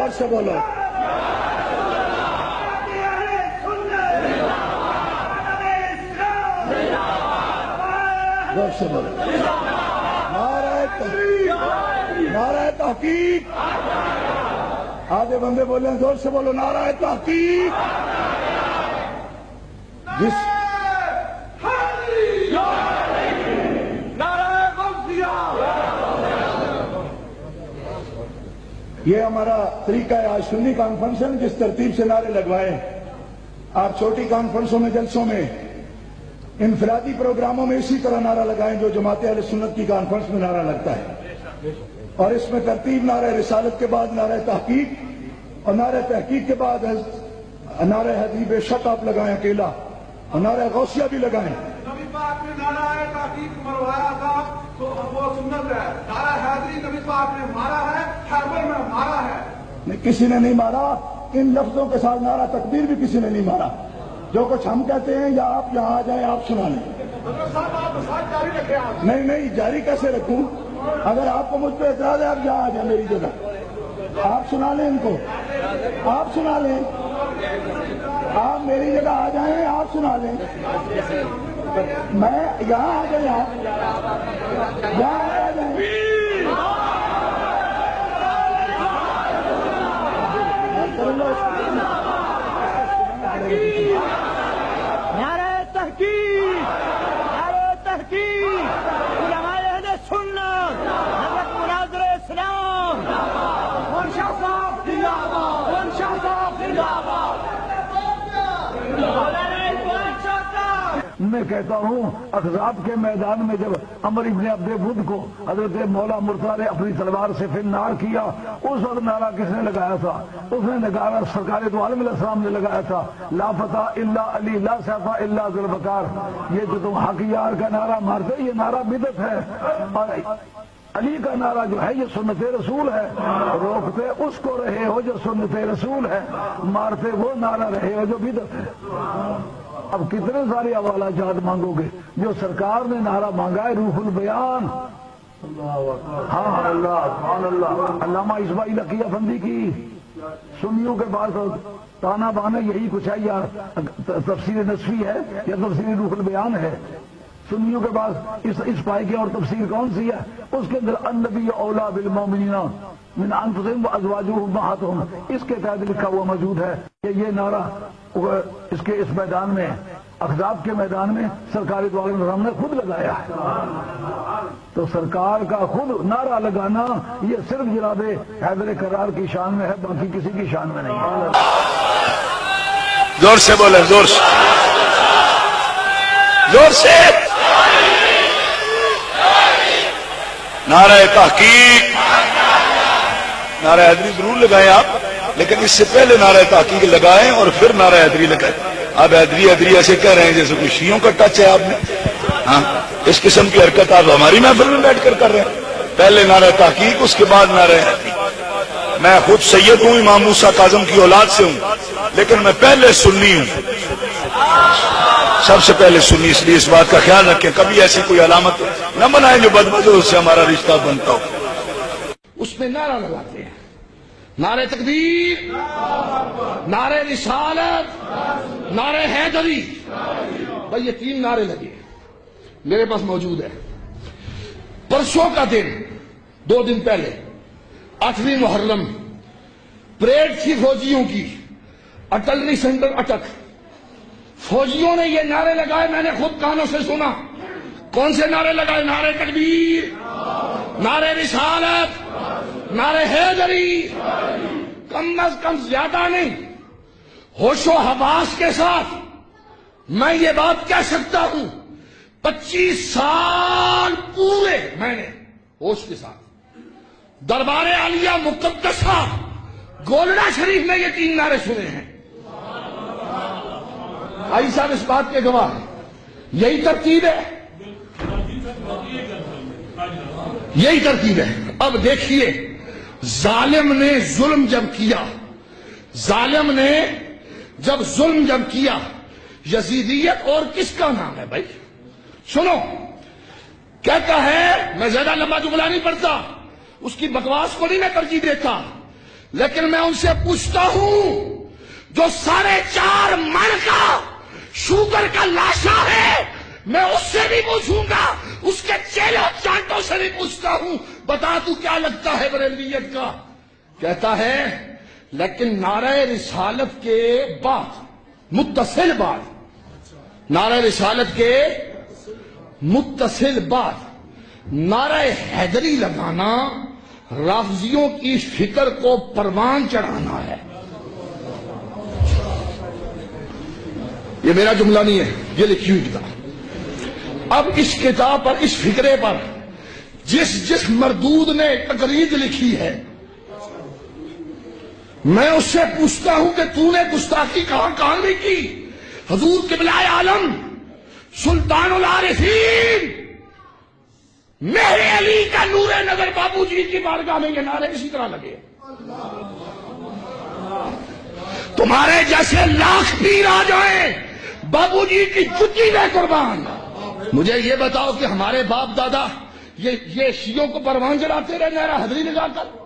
زور سے بولو. زور سے بولو. نعرہ تحقیق، نعرہ تحقیق. آگے بندے بولیں زور سے بولو نعرہ تحقیق. جس یہ ہمارا طریقہ ہے. آج سنی کانفرنس ہے جس ترتیب سے نعرے لگوائے. آپ چھوٹی کانفرنسوں میں، جلسوں میں، انفرادی پروگراموں میں اسی طرح نعرہ لگائیں جو جماعت اہل سنت کی کانفرنس میں نعرہ لگتا ہے. اور اس میں ترتیب نعرہ رسالت کے بعد نعرہ تحقیق، اور نعرہ تحقیق کے بعد نعرہ حیدری بے شک آپ لگائیں اکیلا، اور نعرہ غوثیہ بھی لگائیں. نبی پاک نے نعرہ تحقیق مروایا تھا تو وہ سنت ہے. نعرہ حیدری نبی پاک نے مارا ہے، خیبر میں مارا ہے. نہیں، کسی نے نہیں مارا. ان لفظوں کے ساتھ نعرہ تکبیر بھی کسی نے نہیں مارا. جو کچھ ہم کہتے ہیں یا آپ یہاں آ جائیں آپ سنا لیں. صاحب آپ ساتھ جاری رکھیں. آپ نہیں جاری کیسے رکھوں؟ اگر آپ کو مجھ پہ اعتراض ہے آپ یہاں آ جائیں میری جگہ. آپ سنا لیں ان کو، آپ سنا لیں. آپ میری جگہ آ جائیں، آپ سنا لیں. میں یہاں آ جائیں، آپ یہاں آ جائیں. نعرہ تحقیق، نعرہ تحقیق، علماء اہل سنت، حضرت مناظر اسلام. شاہ صاحب زندہ باد، شاہ صاحب زندہ باد. میں کہتا ہوں احزاب کے میدان میں جب عمر ابن عبد بدھ کو حضرت مولا مرتضیٰ نے اپنی تلوار سے فی النار کیا، اس وقت نعرہ کس نے لگایا تھا؟ اس نے نعرہ سرکار دو عالم علیہ السلام نے لگایا تھا، لا فتح الا علی، لا سیف الا ذوالفقار. یہ جو تم حق یار کا نعرہ مارتے یہ نعرہ بدعت ہے. اور علی کا نعرہ جو ہے یہ سنت رسول ہے. روکتے اس کو رہے ہو جو سنت رسول ہے، مارتے وہ نعرہ رہے ہو جو بدعت ہے. اب کتنے سارے حوالہ جات مانگو گے؟ جو سرکار نے نعرہ مانگا ہے روح البیان. ہاں اللہ سبحان اللہ. علامہ اسماعیل عقیہ بندی کی سنیوں کے پاس تانا بانا یہی کچھ ہے، یا تفسیر نصفی ہے یا تفسیر روح البیان ہے. سنیوں کے پاس اس پائے کی اور تفسیر کون سی ہے؟ اس کے اندر النبی اولا بالمومنین من انفسہم وازواجہم امہاتہم، اس کے تحت لکھا ہوا موجود ہے کہ یہ نعرہ اس کے اس میدان میں، احزاب کے میدان میں سرکار دو عالم السلام نے خود لگایا ہے. تو سرکار کا خود نعرہ لگانا یہ صرف جناب حیدر کرار کی شان میں ہے، باقی کسی کی شان میں نہیں ہے. زور سے بولیں، زور سے، زور سے. نعرہ تحقیق، نعرہ حیدری ضرور لگائیں آپ، لیکن اس سے پہلے نعرہ تحقیق لگائیں اور پھر نعرہ حیدری لگائیں. آپ حیدری ایسے کہہ رہے ہیں جیسے کوئی شیعوں کا ٹچ ہے آپ نے. ہاں، اس قسم کی حرکت آپ ہماری محفل میں بیٹھ کر رہے ہیں. پہلے نعرہ تحقیق، اس کے بعد نعرہ حیدری. میں خود سید ہوں، امام موسیٰ کاظم کی اولاد سے ہوں، لیکن میں پہلے سنی ہوں، سب سے پہلے سنی. اس لیے اس بات کا خیال رکھیں، کبھی ایسی کوئی علامت نہ بنائیں جو بدبدو اس سے ہمارا رشتہ بنتا ہو. اس میں نعرہ لگاتے ہیں، نعرہ تکبیر، نعرہ رسالت، نعرہ حیدری. بھائی یہ 3 نعرے لگے میرے پاس موجود ہے. پرسوں کا دن، 2 دن پہلے 8ویں محرم، پریڈ تھی فوجیوں کی، اٹلری سینٹر اٹک. فوجیوں نے یہ نعرے لگائے، میں نے خود کانوں سے سنا. کون سے نعرے لگائے؟ نعرہ تکبیر، نعرہ رسالت، نعرہ حیدری. کم از کم زیادہ نہیں، ہوش و حواس کے ساتھ میں یہ بات کہہ سکتا ہوں، 25 سال پورے میں نے ہوش کے ساتھ دربار عالیہ مقدسہ گولڑا شریف میں یہ 3 نعرے سنے ہیں. آئی صاحب اس بات کے گواہ ہیں. یہی ترتیب ہے، یہی ترتیب ہے. اب دیکھیے، ظالم نے ظلم جب کیا، ظالم نے جب ظلم کیا، یزیدیت اور کس کا نام ہے؟ بھائی سنو، کہتا ہے، میں زیادہ لمبا جملہ نہیں پڑھتا، اس کی بکواس کو نہیں میں ترجیح دیتا. لیکن میں ان سے پوچھتا ہوں جو 4.5 من کا شوگر کا لاشا ہے، میں اس سے بھی پوچھوں گا، اس کے چیلوں چانٹوں سے بھی پوچھتا ہوں، بتا تو کیا لگتا ہے بریلویت کا؟ کہتا ہے لیکن نعرہ رسالت کے بعد متصل بعد، نعرہ رسالت کے متصل بعد نعرہ حیدری لگانا رافضیوں کی فکر کو پروان چڑھانا ہے۔ یہ میرا جملہ نہیں ہے، یہ لکھی ہوئی کتاب۔ اب اس کتاب پر، اس فکرے پر جس مردود نے تقریر لکھی ہے، میں اس سے پوچھتا ہوں کہ تو نے گستاخی کہاں بھی کی؟ حضور قبلہ عالم سلطان العارفین مہر علی کا نور نظر بابو جی کی بارگاہ میں یہ نعرے اسی طرح لگے۔ تمہارے جیسے لاکھ پیر آ جائیں، بابو جی کی جتی دے قربان۔ مجھے یہ بتاؤ کہ ہمارے باپ دادا یہ شیعوں کو پروان چڑھاتے رہے نعرہ حیدری لگا کر؟